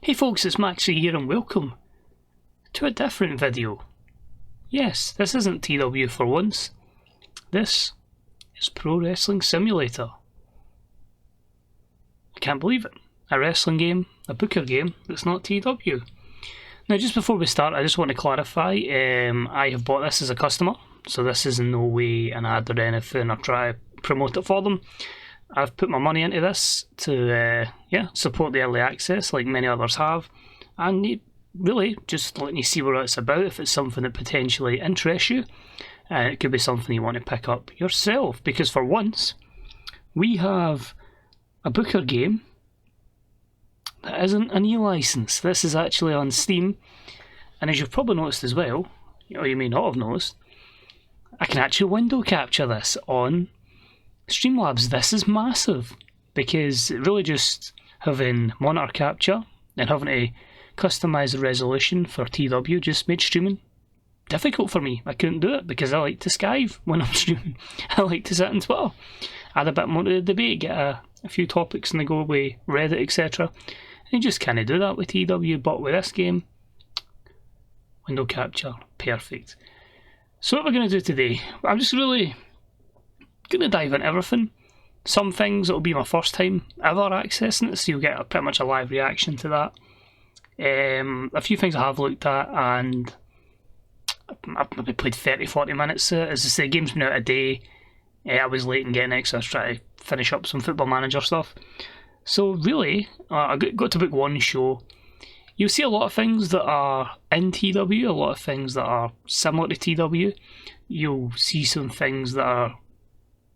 Hey folks, it's Maxi here and welcome to a different video. Yes, this isn't TW for once. This is Pro Wrestling Simulator. I can't believe it. A wrestling game, a Booker game that's not TW. Now just before we start, I just want to clarify, I have bought this as a customer, so this is in no way an ad or anything or try to promote it for them. I've put my money into this to support the early access like many others have, and really just letting you see what it's about. If it's something that potentially interests you, it could be something you want to pick up yourself, because for once we have a Booker game that isn't an e-license. This is actually on Steam, and as you've probably noticed as well, or you may not have noticed, I can actually window capture this on Streamlabs. This is massive, because really just having monitor capture and having to customise the resolution for TW just made streaming difficult for me. I couldn't do it because I like to skive when I'm streaming. I like to sit on Twitter, add a bit more to the debate, get a few topics and they go away, Reddit, etc. And you just can't do that with TW, but with this game, window capture, perfect. So what we're going to do today, I'm just really going to dive into everything. Some things it'll be my first time ever accessing it, so you'll get pretty much a live reaction to that. A few things I have looked at, and I've maybe played 30-40 minutes. As I say, the game's been out a day. I was late in getting it, so I was trying to finish up some Football Manager stuff. So really, I got to book one show. You'll see a lot of things that are in TW, a lot of things that are similar to TW. You'll see some things that are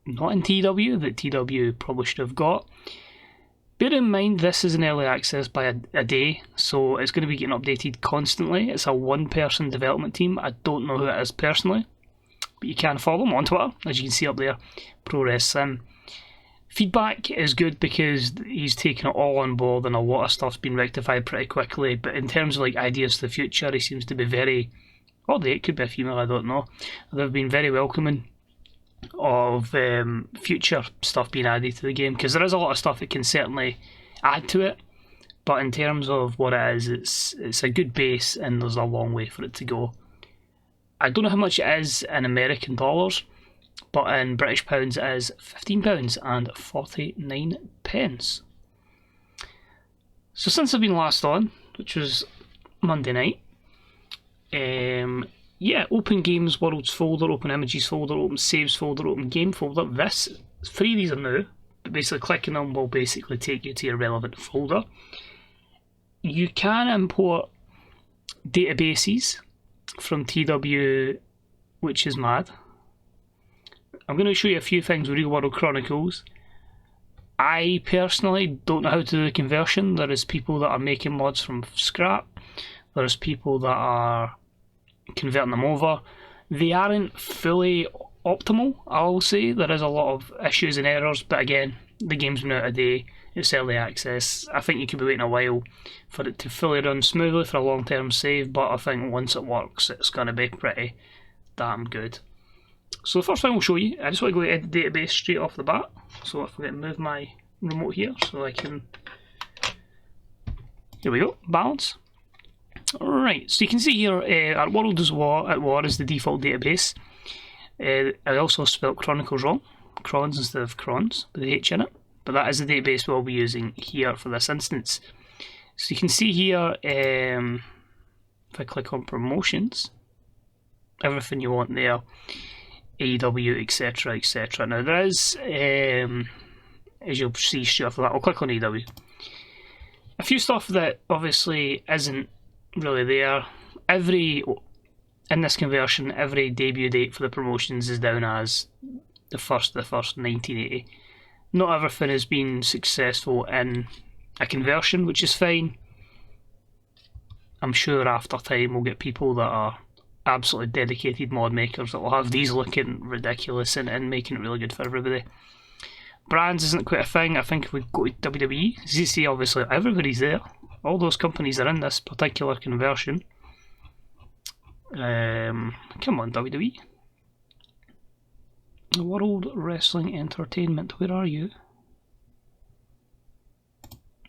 not in TW that TW probably should have got. Bear in mind, this is an early access by a day, so it's going to be getting updated constantly. It's a one-person development team. I don't know who it is personally, but you can follow them on Twitter, as you can see up there, Pro Wrestling. Feedback is good because he's taken it all on board and a lot of stuff's been rectified pretty quickly, but in terms of like ideas for the future, he seems to be very, it could be a female, I don't know. They've been very welcoming of future stuff being added to the game, because there is a lot of stuff that can certainly add to it, but in terms of what it is, it's a good base and there's a long way for it to go. I don't know how much it is in American dollars, but in British pounds it is £15.49. So since I've been last on, which was Monday night, open games, worlds folder, open images folder, open saves folder, open game folder. Three of these are new, but basically clicking them will basically take you to your relevant folder. You can import databases from TW, which is mad. I'm going to show you a few things with Real World Chronicles. I personally don't know how to do the conversion. There is people that are making mods from scrap. There's people that are converting them over. They aren't fully optimal, I'll say. There is a lot of issues and errors, but again, the game's been out a day, it's early access. I think you could be waiting a while for it to fully run smoothly for a long-term save, but I think once it works, it's going to be pretty damn good. So the first thing we'll show you, I just want to go to the database straight off the bat. So if I move my remote here so I can, here we go, balance. Right, so you can see here, our World is at War is the default database. I also spelt Chronicles wrong, Crons instead of Crons, with the H in it. But that is the database we'll be using here for this instance. So you can see here, if I click on promotions, everything you want there, AEW, etc, etc. Now there is, as you'll see straight after that, I'll click on AEW. A few stuff that obviously isn't really there. In this conversion, every debut date for the promotions is down as the 1st of the 1st, 1980. Not everything has been successful in a conversion, which is fine. I'm sure after time we'll get people that are absolutely dedicated mod makers that will have these looking ridiculous and making it really good for everybody. Brands isn't quite a thing. I think if we go to WWE, as you see, obviously everybody's there. All those companies are in this particular conversion. Come on, WWE. World Wrestling Entertainment, where are you?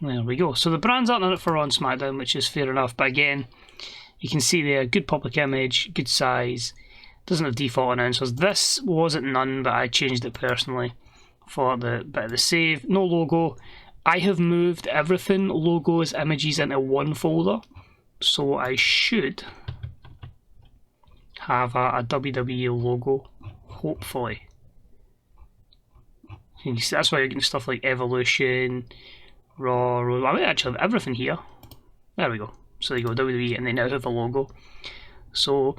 There we go. So the brands aren't in it for Raw and SmackDown, which is fair enough. But again, you can see there, good public image, good size. Doesn't have default announcers. This wasn't none, but I changed it personally for the bit of the save. No logo. I have moved everything, logos, images, into one folder. So I should have a WWE logo, hopefully. You can see that's why you're getting stuff like Evolution, Raw, I mean actually everything here. There we go. So they go WWE and they now have a logo. So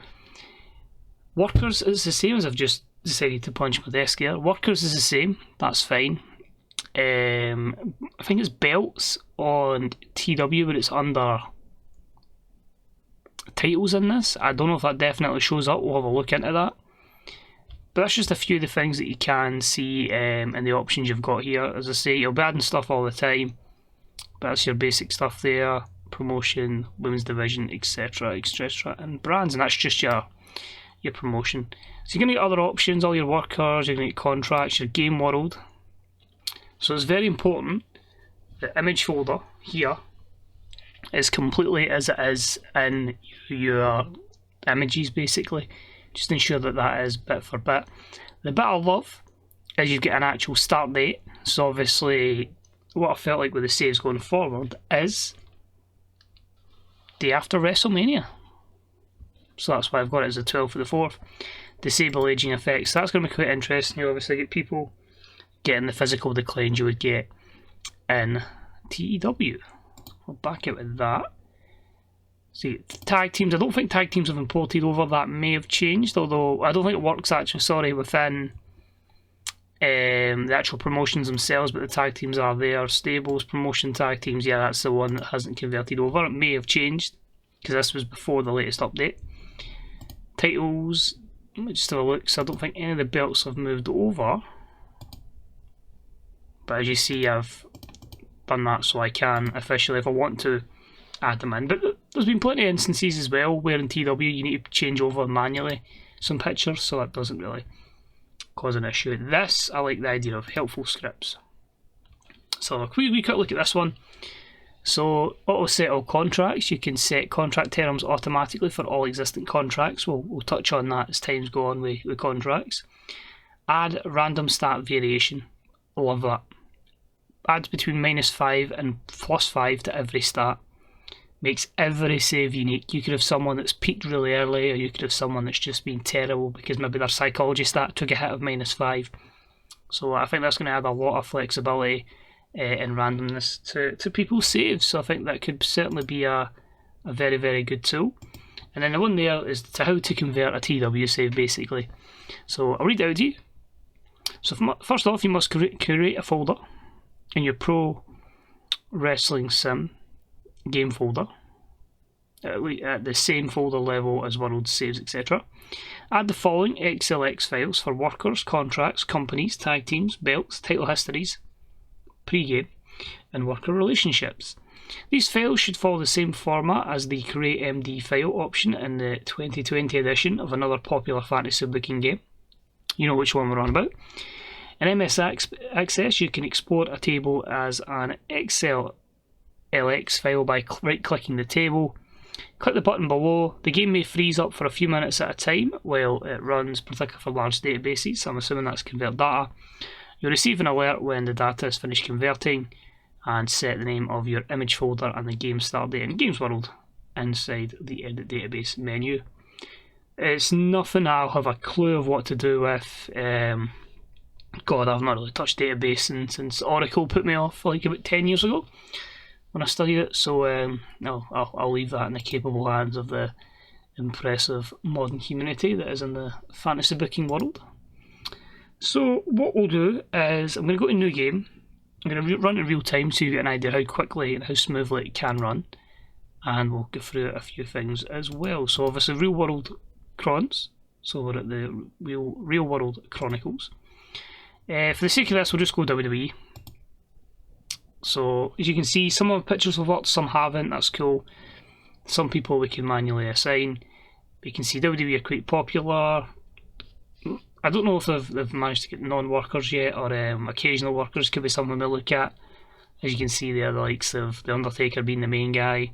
Workers is the same, as I've just decided to punch my desk here. Workers is the same, that's fine. I think it's belts on TW, but it's under titles in this. I don't know if that definitely shows up, we'll have a look into that. But that's just a few of the things that you can see in the options you've got here. As I say, you'll be adding stuff all the time, but that's your basic stuff there. Promotion, women's division, etc, etc, and brands, and that's just your promotion. So you're going to get other options, all your workers, you're going to get contracts, your game world. So it's very important the image folder here is completely as it is in your images, basically. Just ensure that that is bit for bit. The bit I love is you've got an actual start date. So obviously what I felt like with the saves going forward is day after WrestleMania. So that's why I've got it as the 12th of the 4th. Disable aging effects. So that's going to be quite interesting. You obviously get people getting the physical declines you would get in TEW. We'll back out with that. See, tag teams. I don't think tag teams have imported over. That may have changed, although I don't think it works actually, sorry, within the actual promotions themselves, but the tag teams are there. Stables, promotion tag teams, yeah, that's the one that hasn't converted over. It may have changed, because this was before the latest update. Titles, let me just have a look, so I don't think any of the belts have moved over. But as you see, I've done that so I can officially, if I want to, add them in. But there's been plenty of instances as well where in TW you need to change over manually some pictures, so that doesn't really cause an issue. This, I like the idea of helpful scripts. So a quick look at this one. So auto set all contracts. You can set contract terms automatically for all existing contracts. We'll touch on that as times go on with contracts. Add random stat variation. Love that. Adds between -5 and +5 to every stat. Makes every save unique. You could have someone that's peaked really early, or you could have someone that's just been terrible because maybe their psychology stat took a hit of -5. So I think that's going to add a lot of flexibility and randomness to people's saves. So I think that could certainly be a very, very good tool. And then the one there is to how to convert a TW save, basically. So I'll read it out to you. So first off, you must create a folder in your Pro Wrestling Sim game folder at the same folder level as World Saves, etc. Add the following XLX files for workers, contracts, companies, tag teams, belts, title histories, pre-game, and worker relationships. These files should follow the same format as the Create MD file option in the 2020 edition of another popular fantasy booking game. You know which one we're on about. In MS Access, you can export a table as an XLX file by right-clicking the table. Click the button below. The game may freeze up for a few minutes at a time while it runs, particularly for large databases, so I'm assuming that's convert data. You'll receive an alert when the data is finished converting, and set the name of your image folder and the game start date in Games World inside the Edit Database menu. It's nothing I'll have a clue of what to do with. God, I've not really touched database since Oracle put me off like about 10 years ago when I studied it, so no, I'll leave that in the capable hands of the impressive modern humanity that is in the fantasy booking world. So what we'll do is I'm going to go to New Game. I'm going to run it in real time so you get an idea how quickly and how smoothly it can run, and we'll go through a few things as well. So obviously Real World Crons, so we're at the Real World Chronicles. For the sake of this, we'll just go WWE. So as you can see, some of the pictures have worked, some haven't. That's cool. Some people we can manually assign. But you can see WWE are quite popular. I don't know if they've managed to get non-workers yet, or occasional workers. Could be something we'll look at. As you can see there, the likes of The Undertaker being the main guy.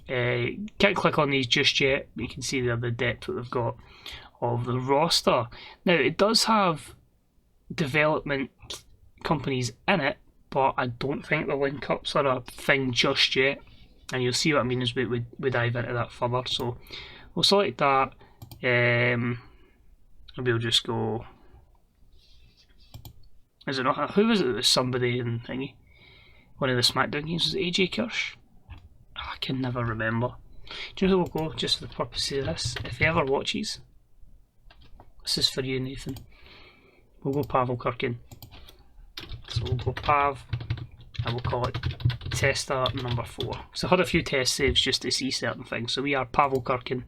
Can't click on these just yet. You can see there the depth that they've got of the roster. Now, it does have development companies in it, but I don't think the link-ups are a thing just yet. And you'll see what I mean as we dive into that further. So we'll select that. And we'll just go... Is it not? Who was it that was somebody in thingy? One of the SmackDown games was AJ Kirsch? I can never remember. Do you know who we'll go, just for the purpose of this? If he ever watches, this is for you, Nathan. We'll go Pavel Kirkin. So we'll go Pav, and we'll call it tester number 4. So I had a few test saves just to see certain things. So we are Pavel Kirkin.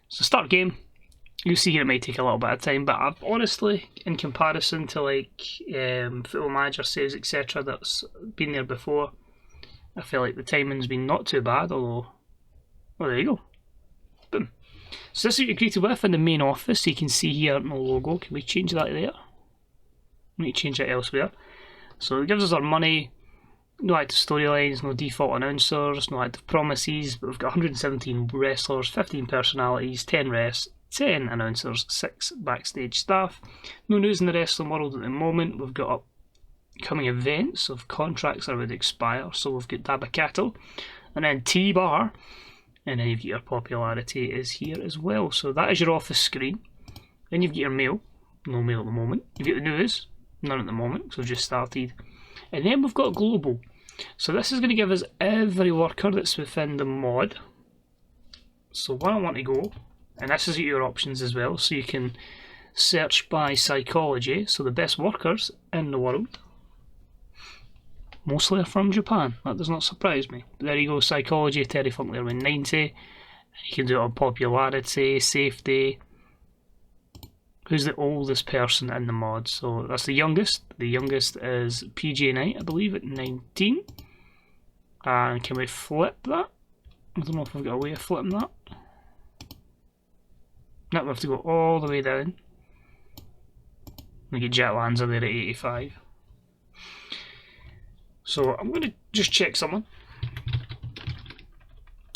So start game. You'll see here it might take a little bit of time, but I've honestly, in comparison to like Football Manager saves, etc., that's been there before, I feel like the timing's been not too bad, although, well, there you go. Boom. So this is what you're greeted with in the main office. So you can see here no logo. Can we change that there? We need to change that elsewhere. So it gives us our money, no active storylines, no default announcers, no active promises, but we've got 117 wrestlers, 15 personalities, 10 refs, 10 announcers, 6 backstage staff. No news in the wrestling world at the moment. We've got upcoming events of contracts that would expire. So we've got Dabakato, and then T-Bar, and then you've got your popularity is here as well. So that is your office screen. Then you've got your mail. No mail at the moment. You've got the news. None at the moment, because we've just started. And then we've got global. So this is going to give us every worker that's within the mod. So where I want to go, and this is your options as well, so you can search by psychology, so the best workers in the world. Mostly are from Japan, that does not surprise me. But there you go, psychology, Terry Funk there with 90. You can do it on popularity, safety. Who's the oldest person in the mod? So that's the youngest. The youngest is PJ Knight, I believe, at 19. And can we flip that? I don't know if we've got a way of flipping that. No, we have to go all the way down. We get Jet Lanza there at 85. So I'm going to just check someone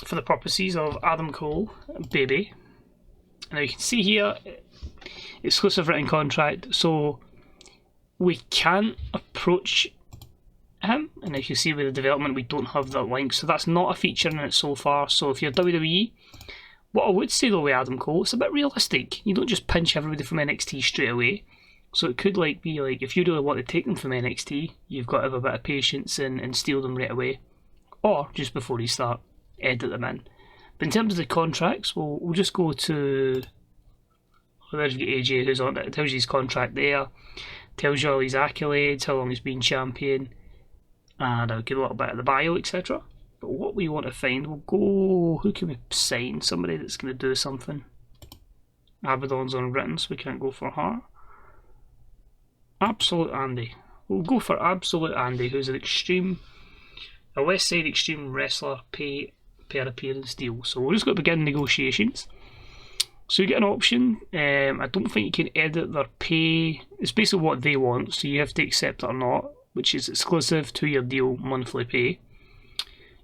for the purposes of Adam Cole, baby. Now you can see here, exclusive written contract, so we can approach him, and if you see with the development we don't have that link, so that's not a feature in it so far. So if you're WWE, what I would say though with Adam Cole, it's a bit realistic. You don't just pinch everybody from NXT straight away. So it could like be like, if you really want to take them from NXT, you've got to have a bit of patience and steal them right away, or just before you start, edit them in. But in terms of the contracts, we'll just go to, well, there's AJ who's on it. It tells you his contract there, tells you all his accolades, how long he's been champion, and I'll give a little bit of the bio, etc. But what we want to find, we'll go, who can we sign? Somebody that's going to do something. Abaddon's unwritten, so we can't go for her. Absolute Andy. We'll go for Absolute Andy, who's a West Side Extreme wrestler pay per appearance deal. So we're just going to begin negotiations. So you get an option. I don't think you can edit their pay. It's basically what they want, so you have to accept it or not, which is exclusive to your deal monthly pay.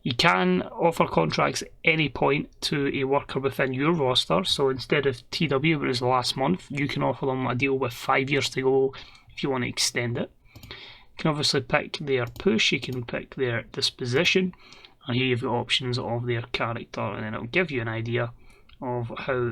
You can offer contracts at any point to a worker within your roster. So instead of TW, where it was the last month, you can offer them a deal with 5 years to go if you want to extend it. You can obviously pick their push, you can pick their disposition, and here you've got options of their character, and then it'll give you an idea of how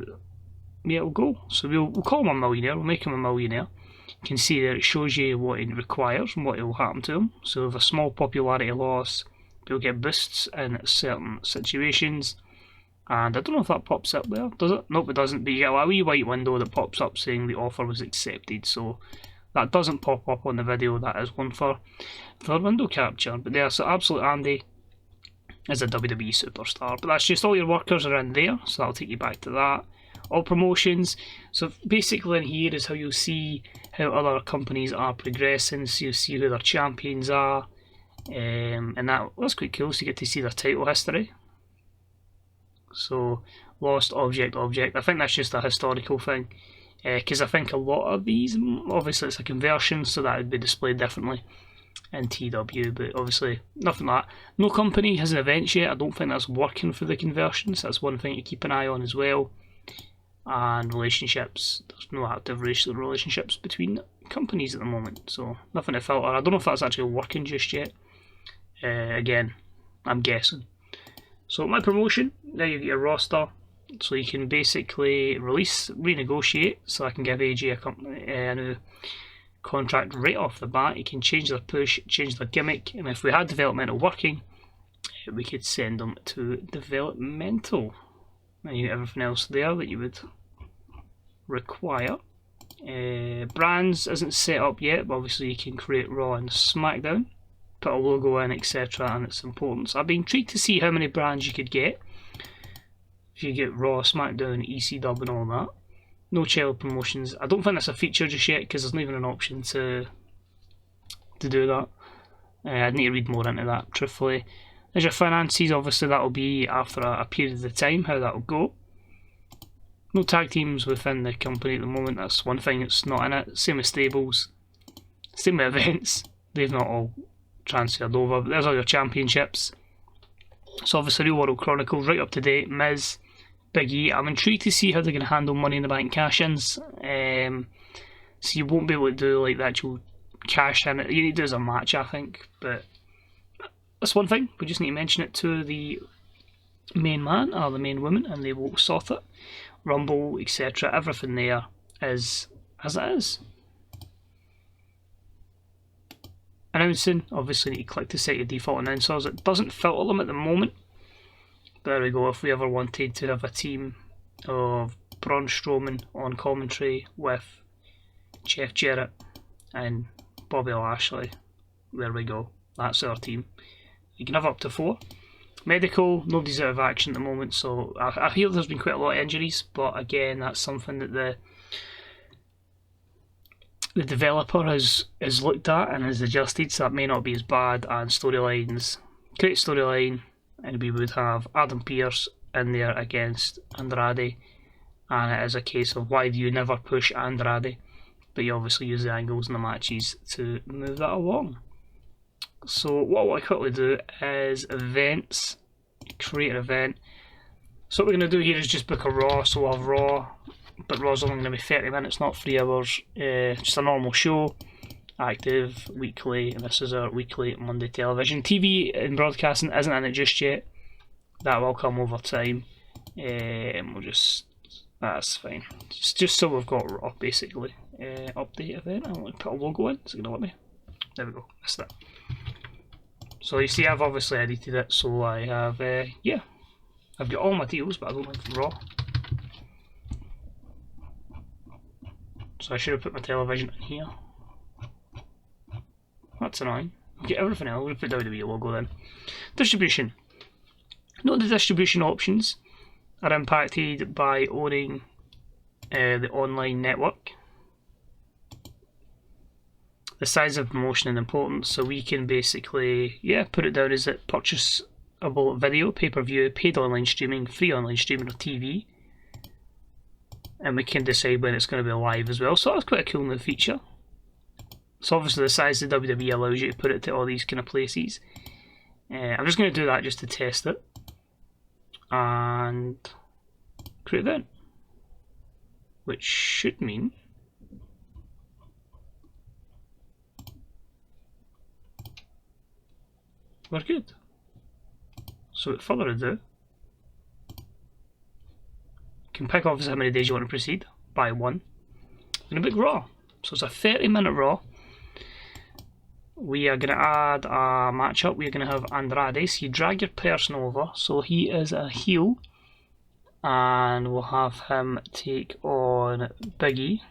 it'll go. So we'll call him a millionaire, we'll make him a millionaire. You can see there it shows you what it requires and what will happen to him. So with a small popularity loss, you'll get boosts in certain situations. And I don't know if that pops up there, does it? Nope, it doesn't, but you get a wee white window that pops up saying the offer was accepted. So that doesn't pop up on the video, that is one for window capture. But there, so Absolute Andy is a WWE superstar. But that's just all your workers are in there, so that'll take you back to that. All promotions, so basically in here is how you'll see how other companies are progressing, so you'll see who their champions are. And that's quite cool, so you get to see their title history. So lost object. I think that's just a historical thing, because I think a lot of these, obviously it's a conversion, so that would be displayed differently. in TW, but obviously nothing like that. No company has an event yet. I don't think that's working for the conversions. That's one thing to keep an eye on as well. And relationships, there's no active relationships between companies at the moment, so nothing to filter. I don't know if that's actually working just yet. Again, I'm guessing. So my promotion, now you get your roster, so you can basically renegotiate, so I can give AJ a new contract right off the bat. You can change their push, change their gimmick, and if we had developmental working, we could send them to developmental. And you get everything else there that you would require. Brands isn't set up yet, but obviously you can create Raw and SmackDown, put a logo in, etc., and its importance. I'd be intrigued to see how many brands you could get if you get Raw, SmackDown, EC Dub and all that. No child promotions. I don't think that's a feature just yet because there's not even an option to do that. I'd need to read more into that, truthfully. There's your finances, obviously that'll be after a period of time, how that'll go. No tag teams within the company at the moment, that's one thing that's not in it. Same with stables, same with events, they've not all transferred over, but there's all your championships. So obviously Real World Chronicles, right up to date, Miz, Big E. I'm intrigued to see how they're going to handle Money in the Bank cash-ins. So you won't be able to do like the actual cash in it, you need to do as a match I think, but that's one thing, we just need to mention it to the main man or the main woman and they will sort it. Rumble, etc., everything there is as it is. Announcing, obviously you need to click to set your default announcers. It doesn't filter them at the moment. There we go, if we ever wanted to have a team of Braun Strowman on commentary with Jeff Jarrett and Bobby Lashley, there we go, that's our team. You can have up to 4. Medical, nobody's out of action at the moment, so I hear there's been quite a lot of injuries, but again, that's something that the developer has looked at and has adjusted, so that may not be as bad. And storylines, great storyline, and we would have Adam Pearce in there against Andrade, and it is a case of why do you never push Andrade, but you obviously use the angles in the matches to move that along. So what I want to quickly do is events, create an event. So what we're going to do here is just book a Raw, so we'll have Raw, but Raw's only going to be 30 minutes, not 3 hours, just a normal show, active, weekly, and this is our weekly Monday television. TV and broadcasting isn't in it just yet, that will come over time, and we'll just, that's fine, just so we've got Raw basically. Update event, I want to put a logo in, is it going to let me? There we go, that's that. So you see I've obviously edited it, so I have, yeah, I've got all my deals, but I don't have Raw. So I should have put my television in here. That's annoying. Okay, everything else, we'll put WWE logo then. Distribution. Note the distribution options are impacted by owning the online network. The size of promotion and importance, so we can basically, yeah, put it down as it purchasable video, pay-per-view, paid online streaming, free online streaming or TV. And we can decide when it's going to be live as well, so that's quite a cool new feature. So obviously the size of WWE allows you to put it to all these kind of places. I'm just going to do that just to test it. And create an event. Which should mean we're good. So without further ado, you can pick obviously how many days you want to proceed by 1. And a big Raw. So it's a 30-minute Raw. We are going to add a matchup. We're going to have Andrade. So you drag your person over. So he is a heel. And we'll have him take on Big E.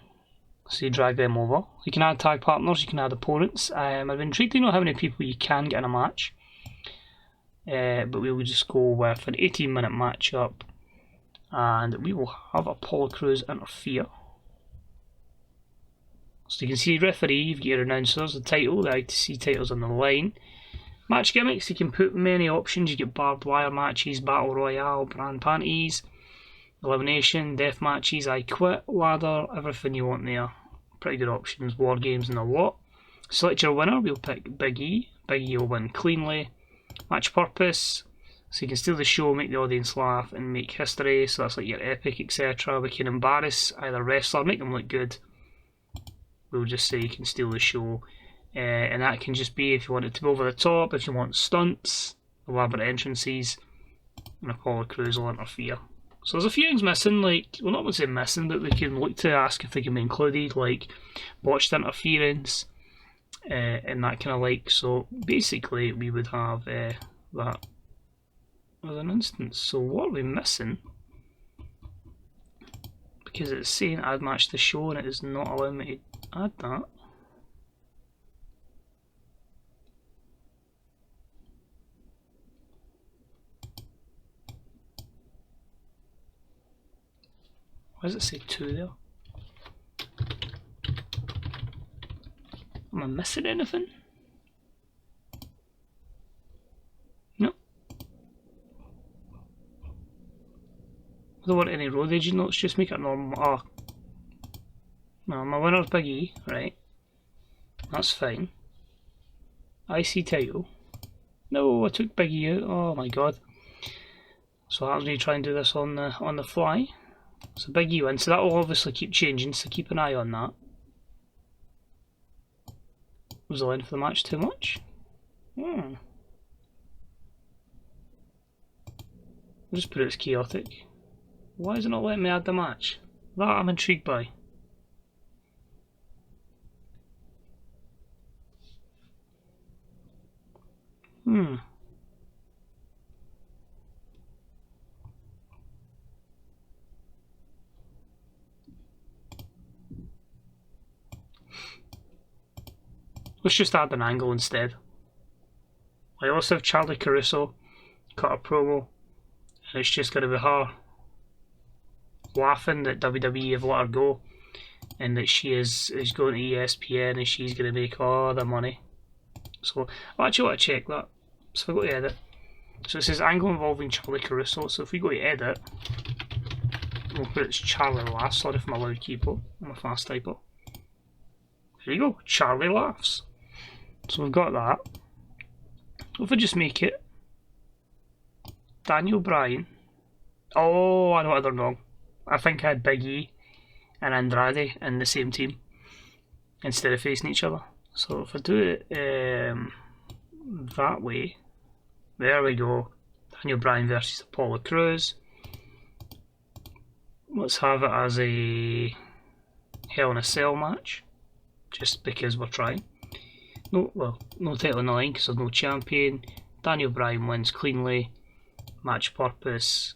So you drag them over. You can add tag partners. You can add opponents. I'm intrigued to know how many people you can get in a match. But we will just go with an 18-minute matchup. And we will have Apollo Crews interfere. So you can see referee, you've got your announcers, the title, the ITC titles on the line. Match gimmicks, you can put many options. You get barbed wire matches, battle royale, brand panties, elimination, death matches, I quit, ladder, everything you want there. Pretty good options, war games and a lot. Select your winner, we'll pick Big E. Big E will win cleanly. Match purpose, so you can steal the show, make the audience laugh, and make history, so that's like your epic, etc. We can embarrass either wrestler, make them look good. We'll just say you can steal the show, and that can just be if you want it to be over the top, if you want stunts, elaborate entrances, and Apollo Crews will interfere. So there's a few things missing, like, well, not going to say missing, but we can look to ask if they can be included, like botched interference, and that kind of like. So basically we would have that as an instance. So what are we missing? Because it's saying add match to show and it is not allowing me to add that. Why does it say 2 there? Am I missing anything? No. I don't want any road agent notes, just make it normal. Oh. No, my winner's Big E, right? That's fine. IC title. No, I took Big E out. Oh my god. So that was me trying to do this on the fly. So Big E wins, so that will obviously keep changing, so keep an eye on that. Was the length of the match too much? I'll just put it as chaotic. Why is it not letting me add the match? That I'm intrigued by. Let's just add an angle instead. I also have Charlie Caruso cut a promo, and it's just going to be her laughing that WWE have let her go, and that she is going to ESPN and she's going to make all the money. So I actually want to check that. So if we go to edit, so it says angle involving Charlie Caruso. So if we go to edit, we'll put it's Charlie Laughs. Sorry for my loud keyboard, I'm a fast typer. There you go, Charlie Laughs. So we've got that. If I just make it Daniel Bryan. Oh, I know what I done wrong. I think I had Big E and Andrade in the same team instead of facing each other. So if I do it that way, there we go. Daniel Bryan versus Apollo Crews. Let's have it as a Hell in a Cell match, just because we're trying. No title on the line because there's no champion. Daniel Bryan wins cleanly. Match purpose.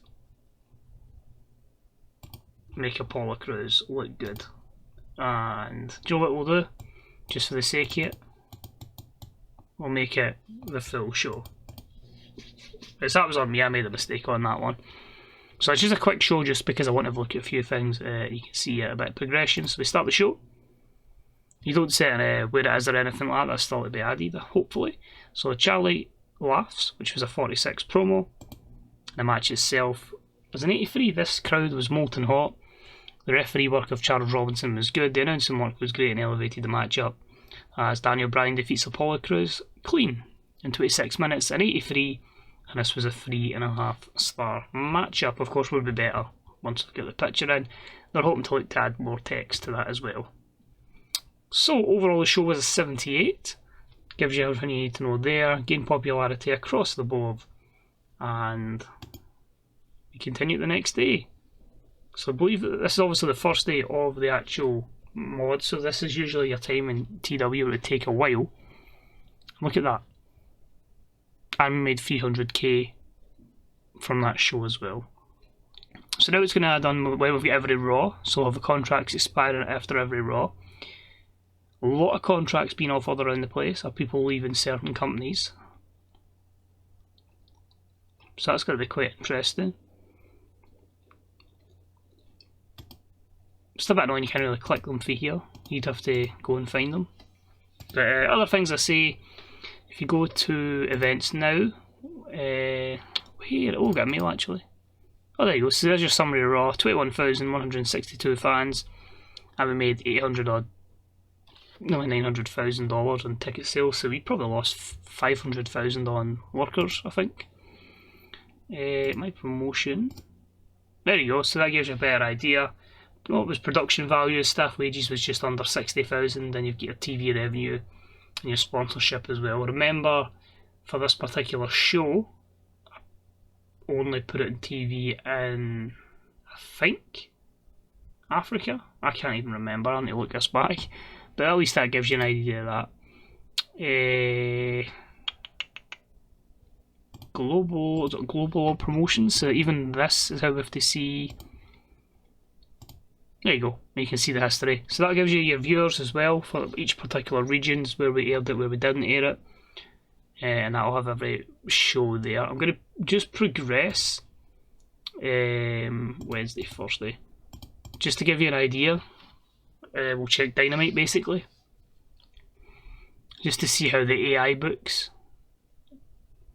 Make Apollo Crews look good. And do you know what we'll do? Just for the sake of it, we'll make it the full show. As that was on me, I made a mistake on that one. So it's just a quick show just because I want to look at a few things. You can see a bit of progression. So we start the show. You don't set where it is or anything like that, that's still to be added, hopefully. So Charlie Laughs, which was a 46 promo. The match itself was an 83. This crowd was molten hot. The referee work of Charles Robinson was good. The announcing work was great and elevated the match up. As Daniel Bryan defeats Apollo Crews clean in 26 minutes, an 83. And this was a 3.5 star matchup. Of course, would be better once we get the picture in. They're hoping to look to add more text to that as well. So overall the show was a 78, gives you everything you need to know there, gained popularity across the board, and we continue the next day. So I believe that this is obviously the first day of the actual mod, so this is usually your time in TW, it would take a while. Look at that. I made 300k from that show as well. So now it's going to add on when we've got every Raw, so we'll have the contracts expiring after every Raw. A lot of contracts being offered around the place of people leaving certain companies. So that's going to be quite interesting. Just a bit annoying you can't really click them through here. You'd have to go and find them. But other things I say, if you go to events now, here, we'll get a mail actually. Oh, there you go. So there's your summary of Raw. 21,162 fans, and we made 800 odd nearly $900,000 on ticket sales, so we probably lost $500,000 on workers, I think. My promotion. There you go, so that gives you a better idea. What was production value? Staff wages was just under 60,000, then you've got your TV revenue and your sponsorship as well. Remember, for this particular show, I only put it in TV in, I think, Africa? I can't even remember, I need to look this back. But at least that gives you an idea of that. Global promotions, so even this is how we have to see. There you go, you can see the history. So that gives you your viewers as well for each particular regions, where we aired it, where we didn't air it. And that'll have every show there. I'm going to just progress Wednesday, Thursday. Just to give you an idea, we'll check Dynamite basically. Just to see how the AI books.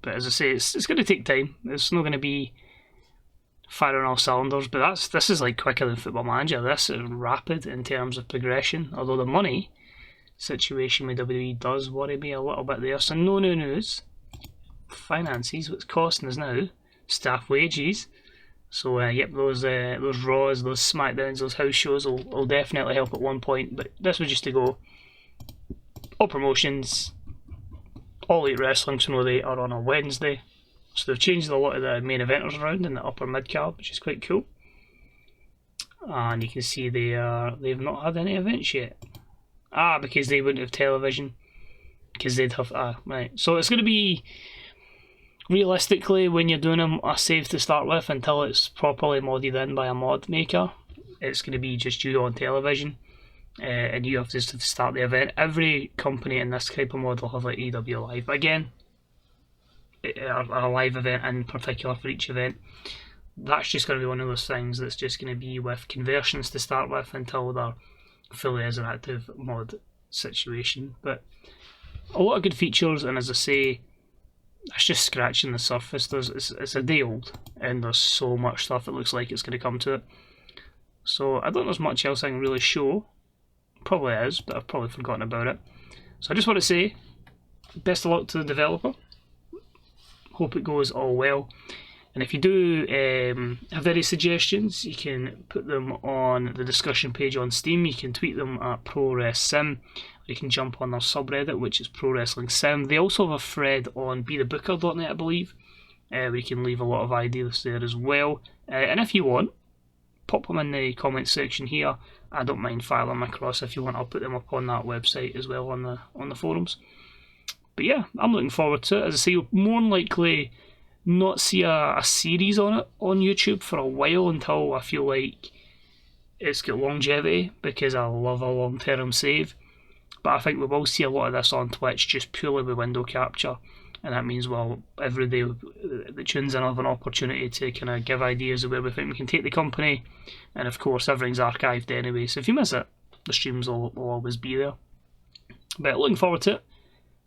But as I say, it's going to take time. It's not going to be firing all cylinders, but this is like quicker than Football Manager. This is rapid in terms of progression, although the money situation with WWE does worry me a little bit there. So no new news. Finances, what's costing us now? Staff wages. So yep, those Raws, those Smackdowns, those house shows will definitely help at one point, but this was just to go. All promotions, All Elite Wrestling, so they are on a Wednesday. So they've changed a lot of the main eventers around in the upper mid card, which is quite cool. And you can see they've not had any events yet. Because they wouldn't have television. Because they'd have right. So it's going to be, realistically, when you're doing a save to start with, until it's properly modded in by a mod maker, it's going to be just you on television. And you have to start the event. Every company in this type of mod will have like EW Live. But again, a live event in particular for each event. That's just going to be one of those things that's just going to be with conversions to start with until they're fully as an active mod situation. But a lot of good features, and as I say, it's just scratching the surface. It's a day old, and there's so much stuff it looks like it's going to come to it. So I don't think there's much else I can really show. Probably is, but I've probably forgotten about it. So I just want to say, best of luck to the developer. Hope it goes all well. And if you do have any suggestions, you can put them on the discussion page on Steam. You can tweet them at ProWrestSim. You can jump on their subreddit, which is Pro Wrestling Sim. They also have a thread on BeTheBooker.net, I believe, where you can leave a lot of ideas there as well. And if you want, pop them in the comment section here. I don't mind filing them across. If you want, I'll put them up on that website as well on the forums. But yeah, I'm looking forward to it. As I say, you'll more than likely not see a series on it on YouTube for a while, until I feel like it's got longevity, because I love a long-term save. But I think we will see a lot of this on Twitch, just purely with window capture. And that means, well, every day the tunes in have an opportunity to kind of give ideas of where we think we can take the company. And of course, everything's archived anyway, so if you miss it, the streams will always be there. But looking forward to it.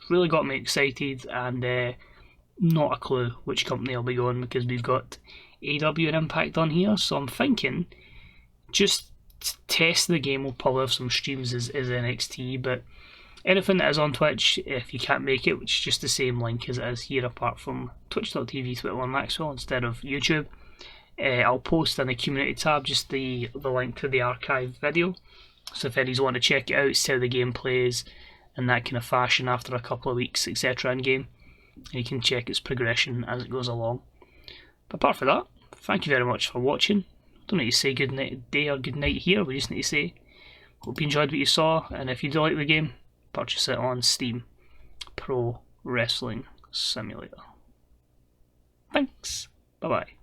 Really got me excited, and not a clue which company I'll be going, because we've got AW and Impact on here. So I'm thinking, just to test the game, we'll probably have some streams as NXT, but anything that is on Twitch, if you can't make it, which is just the same link as it is here, apart from twitch.tv/Maxwell instead of YouTube, I'll post in the community tab just the link to the archived video. So if anyone want to check it out, see how the game plays in that kind of fashion after a couple of weeks, etc. in game, you can check its progression as it goes along. But apart from that, thank you very much for watching. Don't need to say good night day or good night here, we just need to say hope you enjoyed what you saw, and if you do like the game, purchase it on Steam. Pro Wrestling Simulator. Thanks. Bye bye.